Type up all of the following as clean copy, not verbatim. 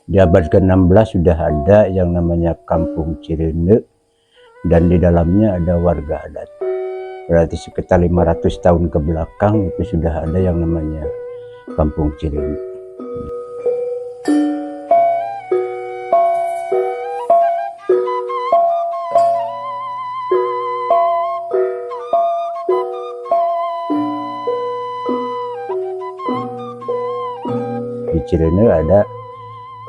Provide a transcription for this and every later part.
Di abad ke-16 sudah ada yang namanya Kampung Cirende, dan di dalamnya ada warga adat. Berarti sekitar 500 tahun ke belakang itu sudah ada yang namanya Kampung Cirende. Di Cirende ada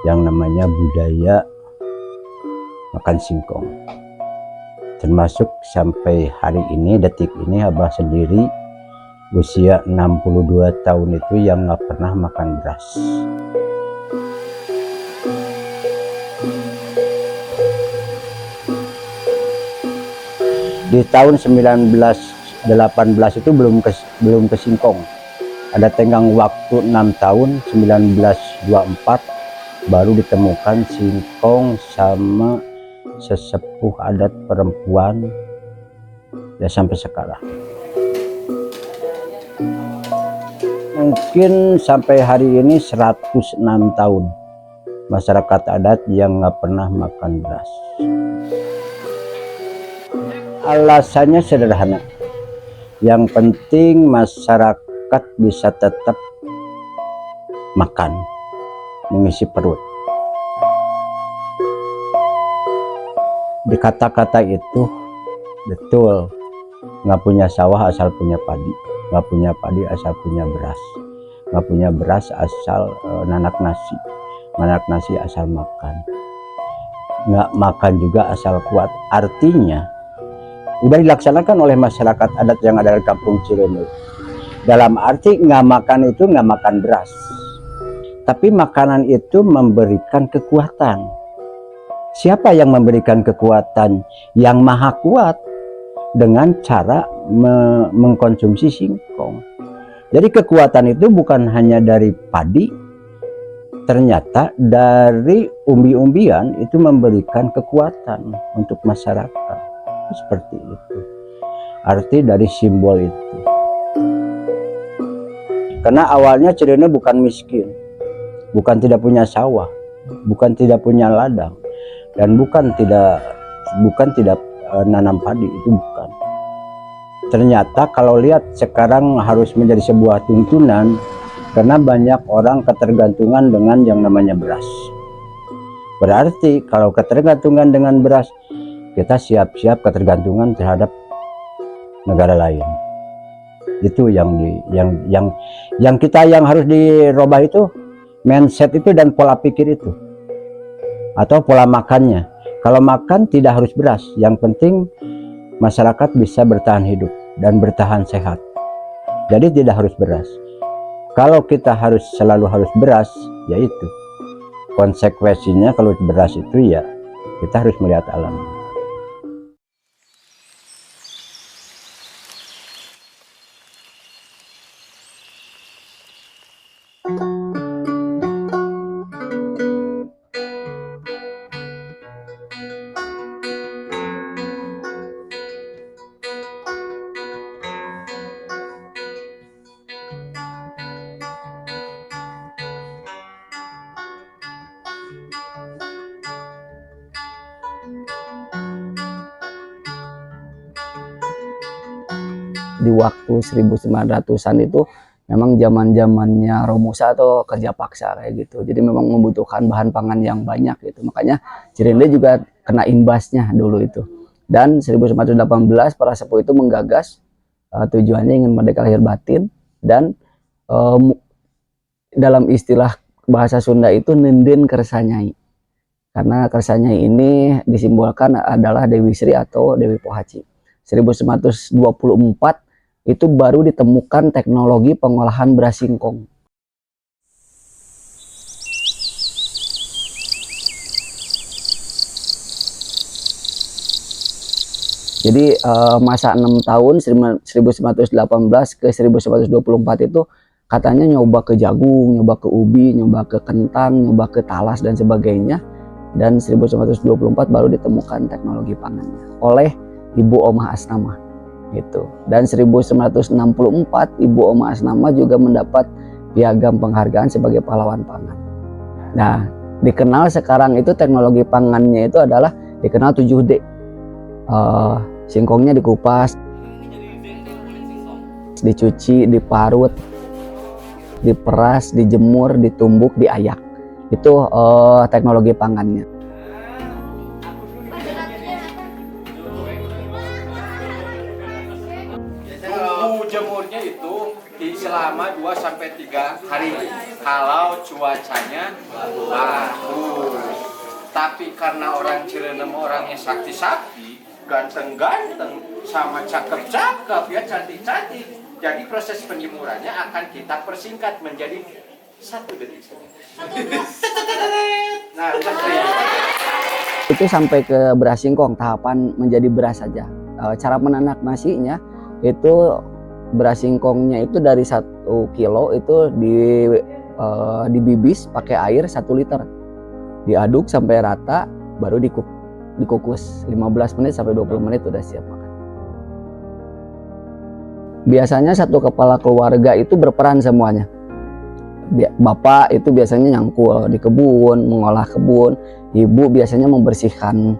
yang namanya budaya makan singkong, termasuk sampai hari ini, detik ini, Abah sendiri usia 62 tahun itu yang nggak pernah makan beras. Di tahun 1918 itu belum ke singkong. Ada tenggang waktu 6 tahun, 1924 baru ditemukan singkong sama sesepuh adat perempuan, ya sampai sekarang. Mungkin sampai hari ini 106 tahun masyarakat adat yang nggak pernah makan beras. Alasannya sederhana, yang penting masyarakat bisa tetap makan, mengisi perut. Di kata-kata itu betul, nggak punya sawah asal punya padi, nggak punya padi asal punya beras, nggak punya beras asal nanak nasi asal makan, nggak makan juga asal kuat. Artinya udah dilaksanakan oleh masyarakat adat yang ada di Kampung Cirende. Dalam arti nggak makan itu nggak makan beras, tapi makanan itu memberikan kekuatan. Siapa yang memberikan kekuatan? Yang maha kuat, dengan cara mengkonsumsi singkong. Jadi kekuatan itu bukan hanya dari padi, ternyata dari umbi-umbian itu memberikan kekuatan untuk masyarakat. Seperti itu arti dari simbol itu. Karena awalnya Cirende bukan miskin, bukan tidak punya sawah, bukan tidak punya ladang, dan bukan tidak nanam padi, itu bukan. Ternyata kalau lihat sekarang harus menjadi sebuah tuntunan, karena banyak orang ketergantungan dengan yang namanya beras. Berarti kalau ketergantungan dengan beras, kita siap-siap ketergantungan terhadap negara lain. Itu yang kita yang harus dirubah itu, mindset itu dan pola pikir itu, atau pola makannya. Kalau makan tidak harus beras, yang penting masyarakat bisa bertahan hidup dan bertahan sehat. Jadi tidak harus beras. Kalau kita selalu harus beras, yaitu konsekuensinya kalau beras itu ya kita harus melihat alam. Di waktu 1900-an itu memang zaman-zamannya Romusa atau kerja paksa kayak gitu. Jadi memang membutuhkan bahan pangan yang banyak gitu. Makanya Cirende juga kena imbasnya dulu itu. Dan 1918 para sepuh itu menggagas tujuannya ingin merdeka lahir batin, dan dalam istilah bahasa Sunda itu nenden kersanyai. Karena kersanyai ini disimbolkan adalah Dewi Sri atau Dewi Pohaci. 1924 itu baru ditemukan teknologi pengolahan beras singkong. Jadi masa 6 tahun 1918 ke 1924 itu katanya nyoba ke jagung, nyoba ke ubi, nyoba ke kentang, nyoba ke talas dan sebagainya. Dan 1924 baru ditemukan teknologi pangannya oleh Ibu Omah Asnamah. gitu. Dan 1964 Ibu Oma Asnama juga mendapat piagam penghargaan sebagai pahlawan pangan. Nah, dikenal sekarang itu teknologi pangannya itu adalah dikenal 7D. Singkongnya dikupas, dicuci, diparut, diperas, dijemur, ditumbuk, diayak. Itu teknologi pangannya. Tunggu jemurnya itu selama 2-3 hari kalau cuacanya bagus. Tapi karena orang Cirenem orangnya sakti-sakti, ganteng-ganteng, sama cakep-cakep, ya cantik-cantik. Jadi proses penjemurannya akan kita persingkat menjadi 1 detik saja. Nah, udah kering. Itu sampai ke beras singkong, tahapan menjadi beras saja. Cara menanak nasinya itu beras singkongnya itu dari 1 kilo itu dibibis pakai air 1 liter, diaduk sampai rata, baru dikukus 15 menit sampai 20 menit udah siap makan. Biasanya 1 kepala keluarga itu berperan semuanya. Bapak itu biasanya nyangkul di kebun, mengolah kebun. Ibu biasanya membersihkan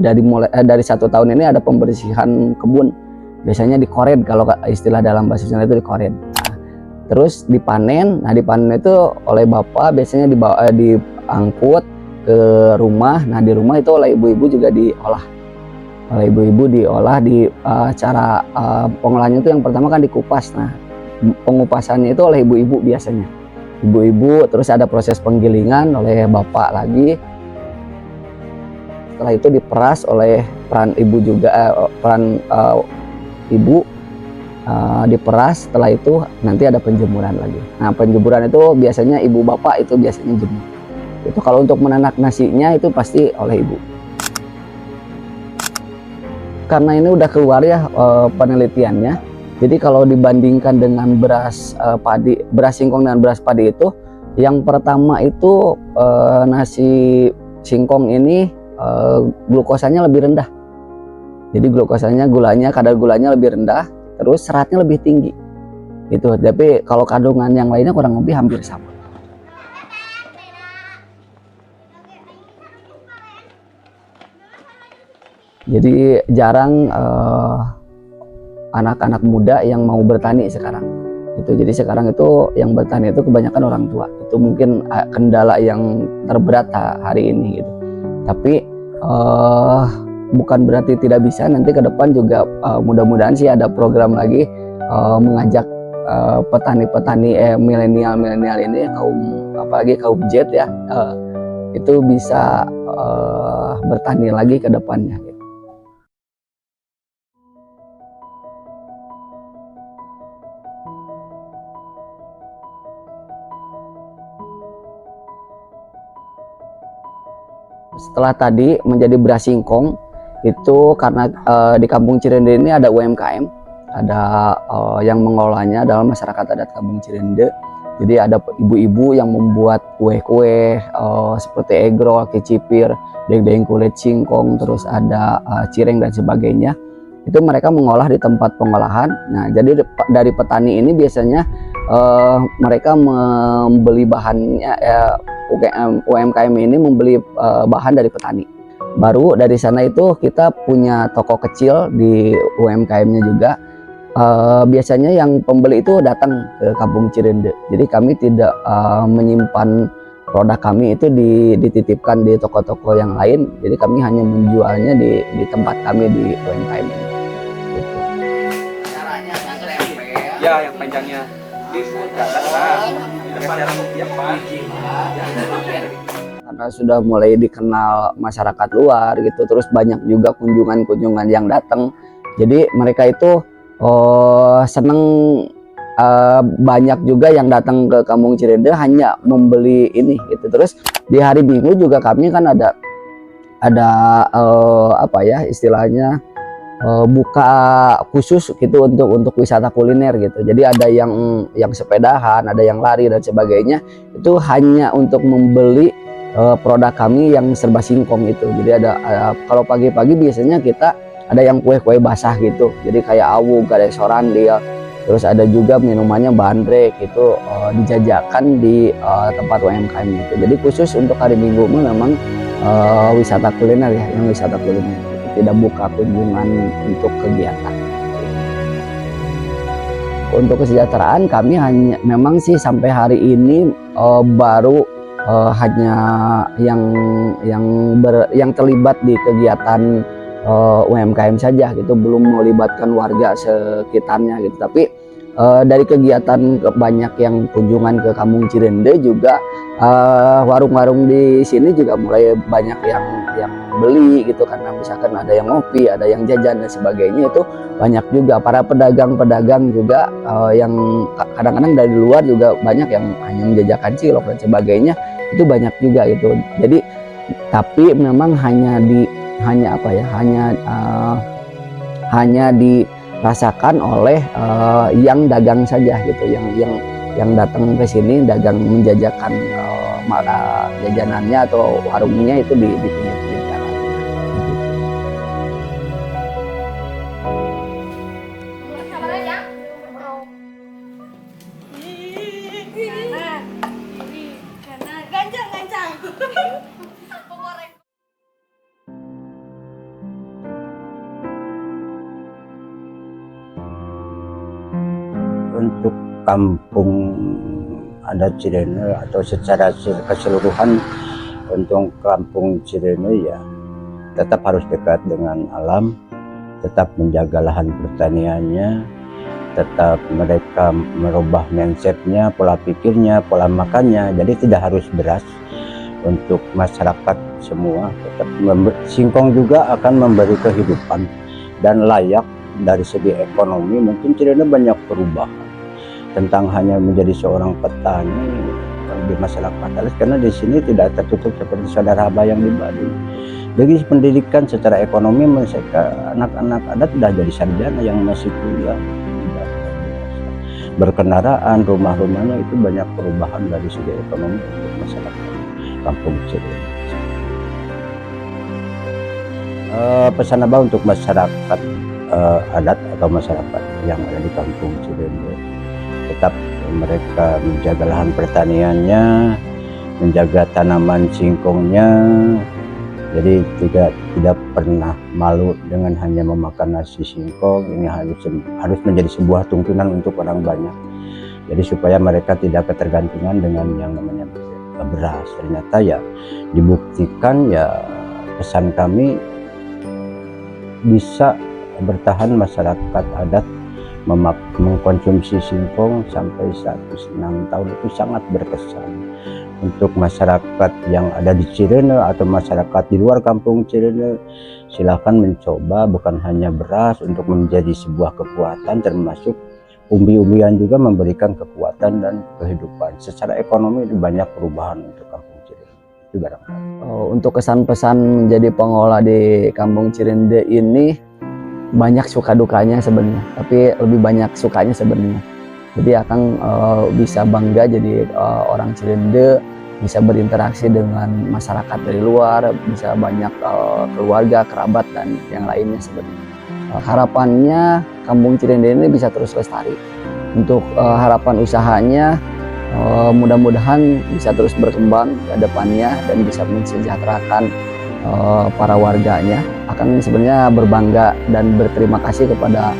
dari 1 tahun ini ada pembersihan kebun. Biasanya dikored, kalau istilah dalam bahasa Sunda itu dikored. Nah, terus dipanen. Nah, dipanen itu oleh bapak biasanya diangkut ke rumah. Nah, di rumah itu oleh ibu-ibu juga diolah. Oleh ibu-ibu diolah cara pengolahannya itu yang pertama kan dikupas. Nah, pengupasannya itu oleh ibu-ibu biasanya. Ibu-ibu, terus ada proses penggilingan oleh bapak lagi. Setelah itu diperas oleh peran ibu juga, ibu diperas. Setelah itu nanti ada penjemuran lagi. Nah, penjemuran itu biasanya ibu bapak itu biasanya jemur. Itu kalau untuk menanak nasinya itu pasti oleh ibu. Karena ini udah keluar ya penelitiannya. Jadi kalau dibandingkan dengan beras beras singkong dan beras padi itu, yang pertama itu nasi singkong ini glukosanya lebih rendah. Jadi glukosanya, kadar gulanya lebih rendah, terus seratnya lebih tinggi. Itu. Tapi kalau kandungan yang lainnya kurang lebih hampir sama. Jadi jarang anak-anak muda yang mau bertani sekarang. Itu jadi sekarang itu yang bertani itu kebanyakan orang tua. Itu mungkin kendala yang terberat hari ini gitu. Tapi bukan berarti tidak bisa. Nanti ke depan juga mudah-mudahan sih ada program lagi mengajak petani-petani milenial ini, apalagi kaum Z ya, itu bisa bertani lagi ke depannya. Setelah tadi menjadi beras singkong itu karena di Kampung Cirende ini ada UMKM, ada yang mengolahnya adalah masyarakat adat Kampung Cirende. Jadi ada ibu-ibu yang membuat kue-kue seperti egrol, kecipir, dendeng kulit singkong, terus ada cireng dan sebagainya. Itu mereka mengolah di tempat pengolahan. Nah, jadi dari petani ini biasanya mereka membeli bahannya, UMKM ini membeli bahan dari petani. Baru dari sana itu kita punya toko kecil di UMKM-nya juga. Biasanya yang pembeli itu datang ke Kampung Cirende. Jadi kami tidak menyimpan produk kami itu dititipkan di toko-toko yang lain. Jadi kami hanya menjualnya di tempat kami di UMKM ini. Gitu. Ya, yang panjangnya karena sudah mulai dikenal masyarakat luar gitu, terus banyak juga kunjungan yang datang. Jadi mereka itu seneng, banyak juga yang datang ke Kampung Cirende hanya membeli ini gitu. Terus di hari Minggu juga kami kan ada apa ya istilahnya, buka khusus gitu untuk wisata kuliner gitu. Jadi ada yang sepedahan, ada yang lari dan sebagainya. Itu hanya untuk membeli produk kami yang serba singkong itu. Jadi ada kalau pagi-pagi biasanya kita ada yang kue-kue basah gitu. Jadi kayak awuk, ada sorandil, terus ada juga minumannya bandrek itu dijajakan di tempat UMKM itu. Jadi khusus untuk hari Minggu memang wisata kuliner ya, yang wisata kuliner tidak buka kunjungan untuk kegiatan. Untuk kesejahteraan kami hanya memang sih sampai hari ini baru hanya yang terlibat di kegiatan UMKM saja gitu, belum melibatkan warga sekitarnya gitu. Tapi dari kegiatan banyak yang kunjungan ke Kampung Cirende juga warung-warung di sini juga mulai banyak yang beli gitu, karena misalkan ada yang ngopi, ada yang jajan dan sebagainya, itu banyak juga. Para pedagang-pedagang juga yang kadang-kadang dari luar juga banyak yang hanya menjajakan cilok dan sebagainya, itu banyak juga gitu. Jadi tapi memang hanya dirasakan oleh yang dagang saja gitu, yang datang ke sini dagang menjajakan jajanannya atau warungnya itu di pinggir jalan. Untuk kampung adat Cirende atau secara keseluruhan untuk kampung Cirende ya tetap harus dekat dengan alam, tetap menjaga lahan pertaniannya, tetap mereka merubah mindsetnya, pola pikirnya, pola makannya. Jadi tidak harus beras untuk masyarakat semua. Tetap singkong juga akan memberi kehidupan dan layak dari segi ekonomi. Mungkin Cirende banyak perubahan tentang hanya menjadi seorang petani di masyarakat adat, karena di sini tidak tertutup seperti saudara Abah yang di Bali. Dari pendidikan secara ekonomi mereka anak-anak adat sudah jadi sarjana yang masih kuliah. Berkendaraan, rumah-rumahnya itu banyak perubahan dari segi ekonomi untuk masyarakat kampung Cirende. Pesan Abah untuk masyarakat adat atau masyarakat yang ada di kampung Cirende, tetap mereka menjaga lahan pertaniannya, menjaga tanaman singkongnya. Jadi tidak pernah malu dengan hanya memakan nasi singkong. Ini harus menjadi sebuah tuntunan untuk orang banyak. Jadi supaya mereka tidak ketergantungan dengan yang namanya beras. Ternyata ya dibuktikan, ya pesan kami bisa bertahan masyarakat adat mengkonsumsi singkong sampai 106 tahun, itu sangat berkesan. Untuk masyarakat yang ada di Cirende atau masyarakat di luar kampung Cirende, silahkan mencoba, bukan hanya beras untuk menjadi sebuah kekuatan, termasuk umbi-umbian juga memberikan kekuatan dan kehidupan. Secara ekonomi itu banyak perubahan untuk kampung Cirende. Itu barangkali. Untuk kesan-pesan menjadi pengolah di Kampung Cirende ini banyak suka dukanya sebenarnya, tapi lebih banyak sukanya sebenarnya. Jadi akan bisa bangga jadi orang Cirende, bisa berinteraksi dengan masyarakat dari luar, bisa banyak keluarga, kerabat dan yang lainnya sebenarnya. Harapannya Kampung Cirende ini bisa terus lestari. Untuk harapan usahanya mudah-mudahan bisa terus berkembang ke depannya dan bisa mensejahterakan para warganya. Akan sebenarnya berbangga dan berterima kasih kepada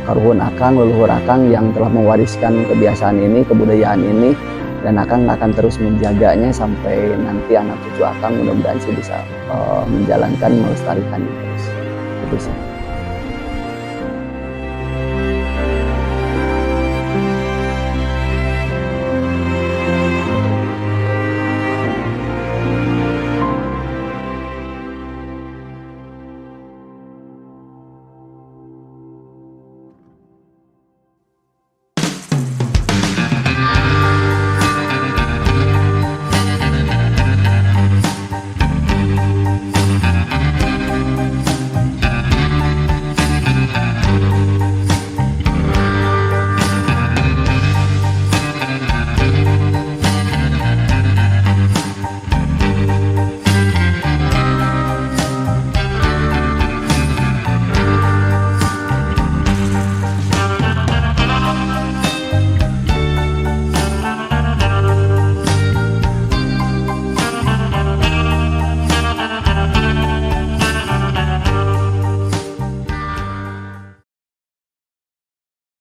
karuhun akang, leluhur akang yang telah mewariskan kebiasaan ini, kebudayaan ini, dan akang akan terus menjaganya sampai nanti anak cucu akang mudah-mudahan sih bisa menjalankan, melestarikannya terus. Itu sih.